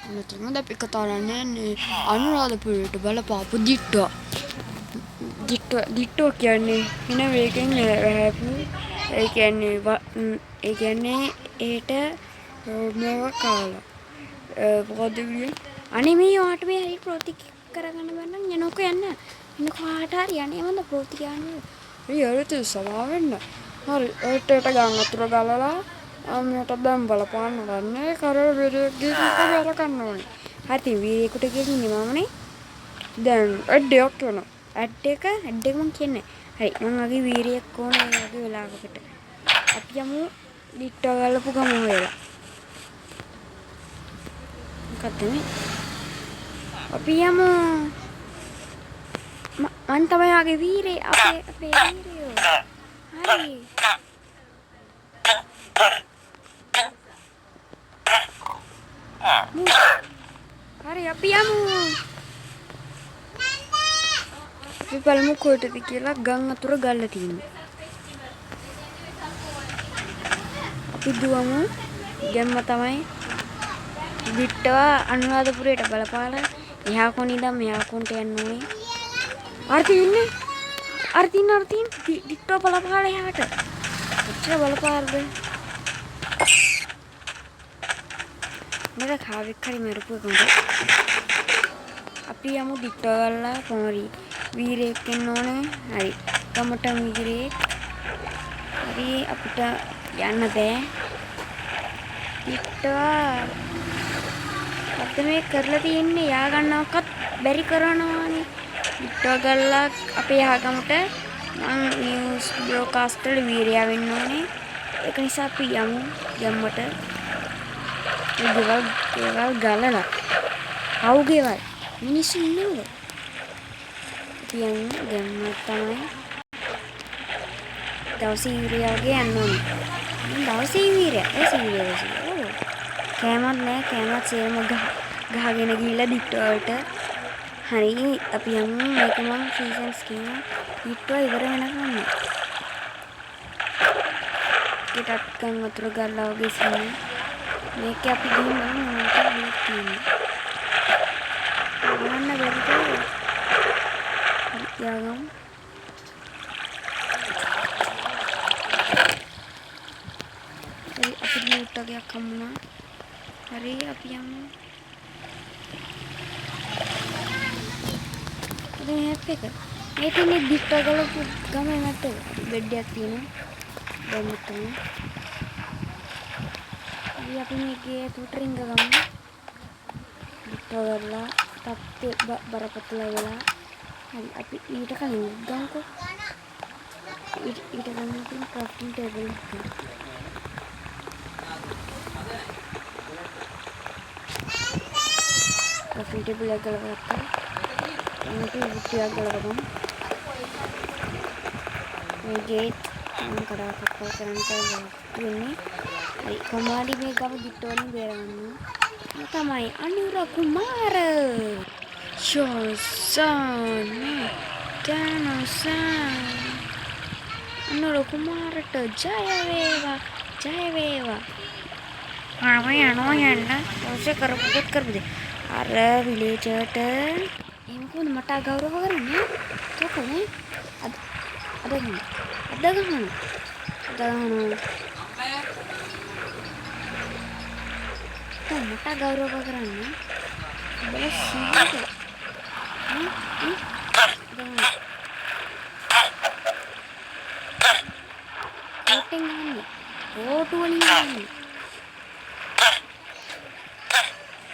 අනතුරුම අපි කතා කරන්නේ අනුරාධපුරයට බලපාපු දිට්ටුව. දිට්ටුව කියන්නේ වෙන වේගෙන් වැහැපු ඒ කියන්නේ ඒට මොකක් කාලා මොකද අනේ මේ යාට මේ හරි ප්‍රෝති කරගන්න බෑ නම් යනකො යන්න කාට හරි යන්නේ මන්ද ප්‍රෝති කියන්නේ ඊයරට සමා වෙන්න හරි ඒට ගන්න අතුර ගලලා මට දැන් බලපාන්න ගන්න කරේ වීරයෙක්ගේ කවර කරන්න ඕනේ හරි වීරයෙකුට කියන්නේ මමනේ දැන් ඇඩ්ඩයක් වෙනවා ඇඩ් එක මම කියන්නේ හරි මම වගේ වීරයෙක් ඕනේ වගේ වෙලාවකට අපි යමු දිට්ටුව ගලපු ගම හොයලා මොකද මේ අපි යමු මං තමයි ආගේ වීරේ අපේ වීරයෝ හරි හරි අපි යමු අපි බලමු කොහෙටද කියලා ගම් අතුර ගල්ලා තියෙනවා අපි දුවමු ගැම්ම තමයි දිට්ටුව අනුරාධපුරයට බලපාලා එහා කොනේ ඉඳන් මෙහා කොනට යන්න ඕනේ අර්තින් දිට්ටුව බලපාලා එහාට කොච්චර බලපාරද මට කාවෙක් හරි මරපු එකකට අපි යමු දිට්ටුව ගල්ලා කොමරි වීරයෙක් එන්න ඕනේ හරි ගමට වීරයෙක් හරි අපිට යන්න බෑ දිට්ටුව අපිට මේ කරලා තියෙන්නේ යා ගන්නවක්වත් බැරි කරනවානේ දිට්ටුව ගල්ලා අපේ යහගමට මං නිවුස් බ්‍රෝඩ්කාස්ටර් වීරයා වෙන්න ඕනේ ඒක නිසා අපි යමු ගම්මට ඒවල් ගලලා කවුගේවල් මිනිස්සු ඉන්නවද අපි යමු ගම්මට තමයි දවසේ වීරයාගේ යන්න ඕනේ දවසේ වීරයා කෑමත් නෑ කෑමත් සේම ගහගෙන ගිහිල්ලා දිට්ටුවට හරි අපි යමු මේක මම සීසන්ස් කියන දිට්ටුව ඉවර වෙනකම් ටිකක් ගම් වතුර ගල්ලා වගේ සීන මේක අපි ගිහින් බලමු මොකක්ද තියෙන්නේ බලන්න බැරිද යගම් අපි ලූට්ටගයක් හම්බුණා හරි අපි යමු දැන් හැප් එක මේකනේ දිට්ටුව ගලපු ගම මත බෙඩ් එකක් තියෙනවා දැන් මෙතන අපි මේකේ තුටරින්ග ගමු දිට්ටුව ගලලා තප්පේ බරපතල වෙලා හරි අපි ඊට කලින් ගමුකෝ ඊට ගන්න තියෙන ක්‍රාෆ්ටිංగ్ ටේබල් එක ක්‍රාෆ්ටිංగ్ ටේබල් එක ගලවලා මේක විත්තියක් ගලවගමු මේ ගේට් මම කඩාකප්පල් කරන්න වෙන්නේ හරි කොමාලි මේ ගම දිට්ටුවලින් බේරගන්න තමයි අනුර කුමාර ෂෝසන් ජනසන් අනුර කුමාරට ජය වේවා ආව යන්න ඔසේ කරපුද අර විලේජර්ට එහෙම කොහොමද මට ගෞරව කරන්නේ තෝකනේ අද ගහනවා මට ගෞරව කරන්නේ බල සීට ඕටු වලින් ගන්නේ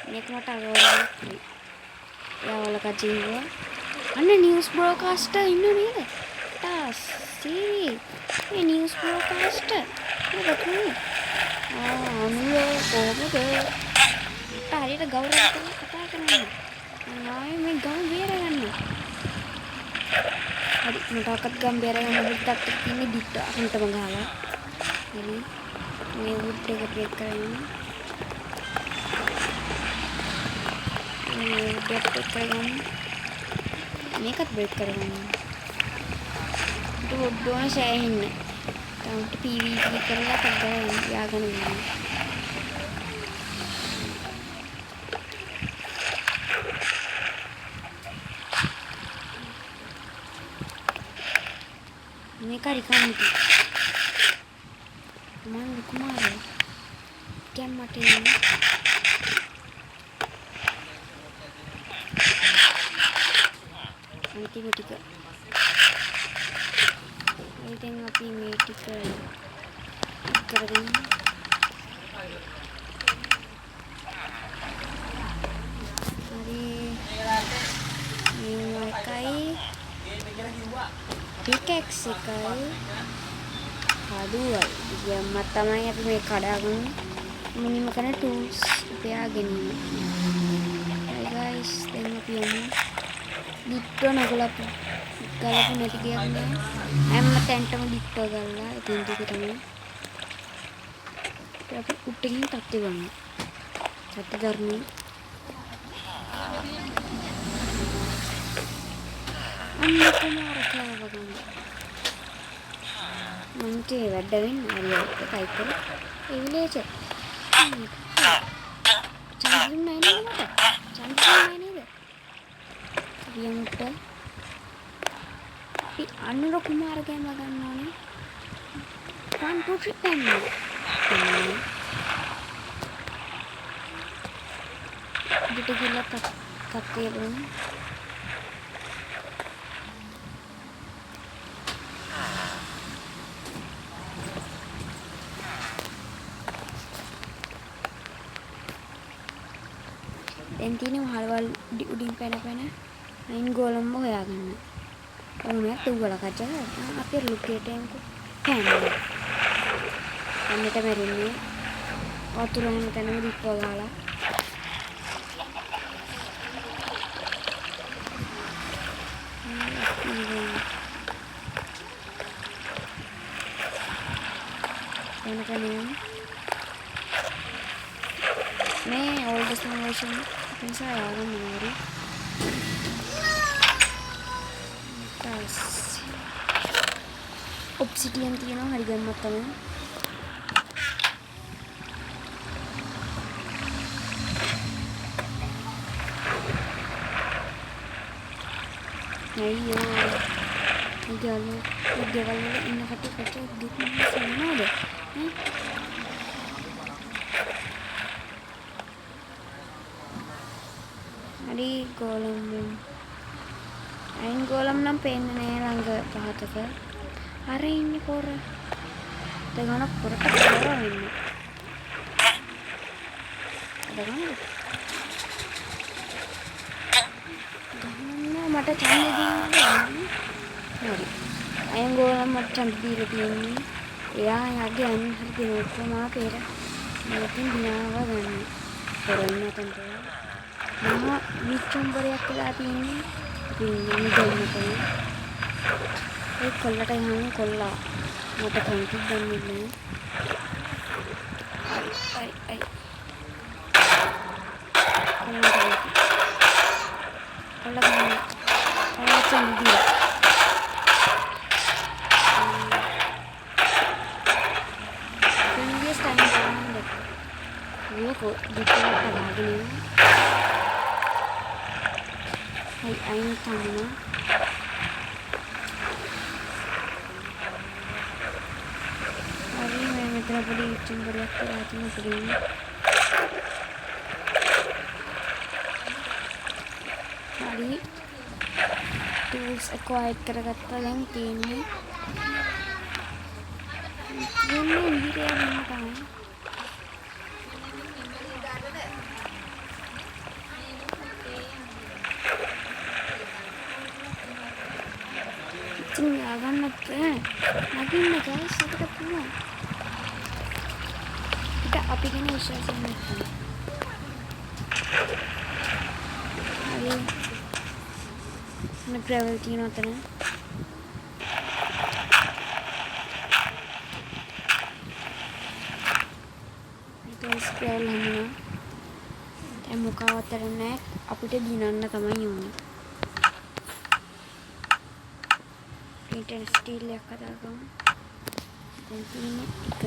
මේක මට ගෞරව යාවල කජීව අන්න නිවුස් බ්‍රෝඩ්කාස්ටර් ඉන්න නේද තාසී මේ නිවුස් බ්‍රෝඩ්කාස්ටර් මොකද අනුර කොහොමද හරියට ගෞරව කරලා කතා කරන්නේ ආයේ මේ ගම බේරගන්න හරි මටවත් ගම් බේරගන්න හුද්දක් තියෙන්නේ දිට්ටුව අහුන්ටම ගහලා හරි මේ වුඩ් එක බ්‍රේක් කරගෙන මේ බ්‍රේක් කරගන්න මේකත් බ්‍රේක් කරගන්න ඩෝන සෑහෙන්න තවුන්ට PVP කරලා පග්ගලා යාගෙන ඉන්න මේක හරි කම්මිටි. මම කුමාරය. කැම් මට එන්නේ. අන්තිම ටික. දැන් අපි මේ ටික කරගෙන හරි මේකයි පිකැක්ස් එකයි කඩුවයි යම්ම තමයි අපි මේ කඩාගෙන මුලින්ම කරන ටූල්ස් උපයාගෙන ඉන්නේ. guys දැන් අපි යමු ලිප්ටෝ නගලපු ගලපු නැති කියන්නේ හැම තැනටම ලිප්ටෝ ගල්ලා ඉතින් ටික තමයි අපි උට්ටකින් තත්ති ගන්න. තත්ති ධර්මී අන්න කුමාරකව ගන්න. මන්ට වැඩ වෙන්න හරියට එකයි කර ඒ විලේජ් චන්ද්‍රන් නෑ නේද? චන්ද්‍රන් නෑ නේද? වියන්ට අනුර කුමාරකයම ගන්න ඕනේ. 1 2 3 දෙට ගිල්ල කත්තේ බලමු. දැන් තියෙන වහල්වල් උඩින් පැන අයින් ගෝලම්ම හොයාගන්න. ඕනේ තුවල කච අපේ ලුකේට එන්කෝ කෑමල. අන්නට මැරෙන්නේ වතුර හැම තැනම දිප්පව ගාලා. මේ oldest version නිසා යාගන්න ඕනේ. ඔබ්සිඩියන් තියෙනවා හරි ගම්මත් තමයි. අයියෝ ගෙවල් වල ඉන්න කට්ටිය දුක් නේද? හරි ගෝලම් අයින් ගෝලම් නම් පේන්නේ නෑ ළඟ පහතක. අර ඉන්නේ පොර. දෙගොන පොරට පොර වෙන්නේ. දෙගොන. ගහන්න මට ඡන්දේ දෙන්න. හරි. අයින් ගෝලම් මට ඡන්ද දීලා තියෙන්නේ. එයා යගේ අයින් හරි දෙන ඔක්කොම පෙර. මලකින් දිනාව ගන්න. පොරන්න තන්ට. මම විචම්බරයක් වෙලා තියෙන්නේ. ඉතින් යන්න දෙන්න තමයි. ඒ කොල්ලට යන්න කොල්ලා මට කන්ටි දෙන්නේ නෑ. අයි කොල්ලා චන්දි previous time ගන්න මේක දෙකකට ගාගෙන අයි අයින් තමයි. මෙතන පොඩි චුම්බරයක් කරලා තියෙන පොඩි හරි ටූල්ස් acquired කරගත්තා. දැන් තියෙන්නේ විදියට යන්න තමයි. ඉතින් යාගන්නත් නගින්න guys එකට පුළුවන්. අපි ගැන විශ්වාසයක් නැත්නම් හරි මේ ග්‍රැවල් තියෙන අතන ඒක ස්ක්‍රෝල් හමුනා දැන් මොකවතර නැහැ අපිට දිනන්න තමයි ඕනේ. ප්‍රින්ටර් ස්ටීල් එකක් හදාගමු. දැන් තියෙන්නේ එක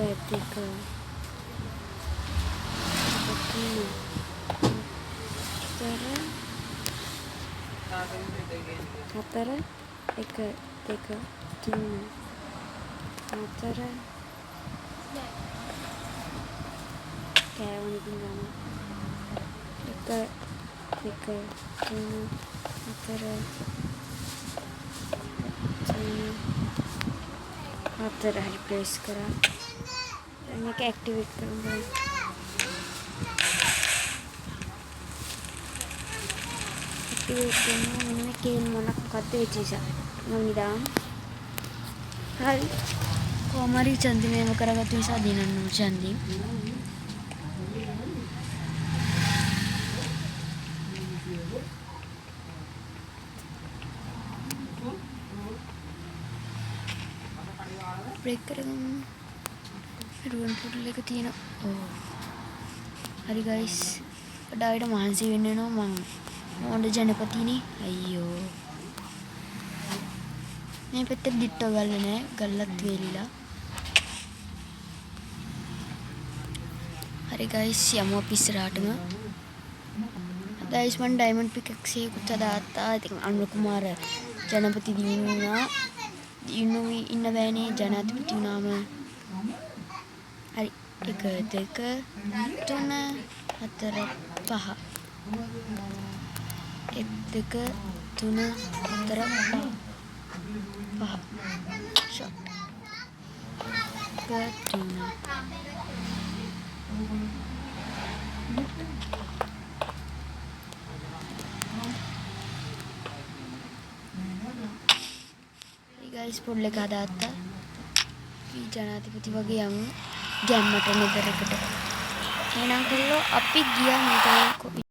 හතර එක දෙක තුන 4 කෑවුණු ගම 1 2 3 4 4 හරි ප්‍රෙස් කරා මේක ඇක්ටිවේට් කරමු ඇක්ටිවේට් කරනවා මෙන්න මේකේ මොකක්ද වෙච්ච නිසා මම නිදාම් හරි කොහමරි චන්දිනේම කරගත්ත නිසා දිනන්න චන්දි බ්‍රේක් කරගමු රුවන් පුරුල් එක තියෙනවා ඕ හරි ගයිස් වඩාවට මහන්සි වෙන්න වෙනවා මම මොණ්ඩ ජනපතිනේ අයියෝ මේ පැත්තේ දිට්ටෝ ගල්ල නෑ ගල්ලත් වේලිලා හරි ගයිස් යමු අපි ඉස්සරහටම ගයිස් මම ඩයමන්ඩ් පිකැක්ස් එකකුත් හදාත්තා ඉතින් අනුර කුමාර ජනපති දිනුනා දිනුවි ඉන්න බෑනේ ජනාධිපති වුණාම හරි 1 2 3 4 5 1 2 3 4 5 shot 1 3 guys පොල් එක හදාත්තා මේ ජනාධිපති වගේ යමු ගැම්මට නෙදරකට එහෙනම් කළෝ අපි ගියා මෙතන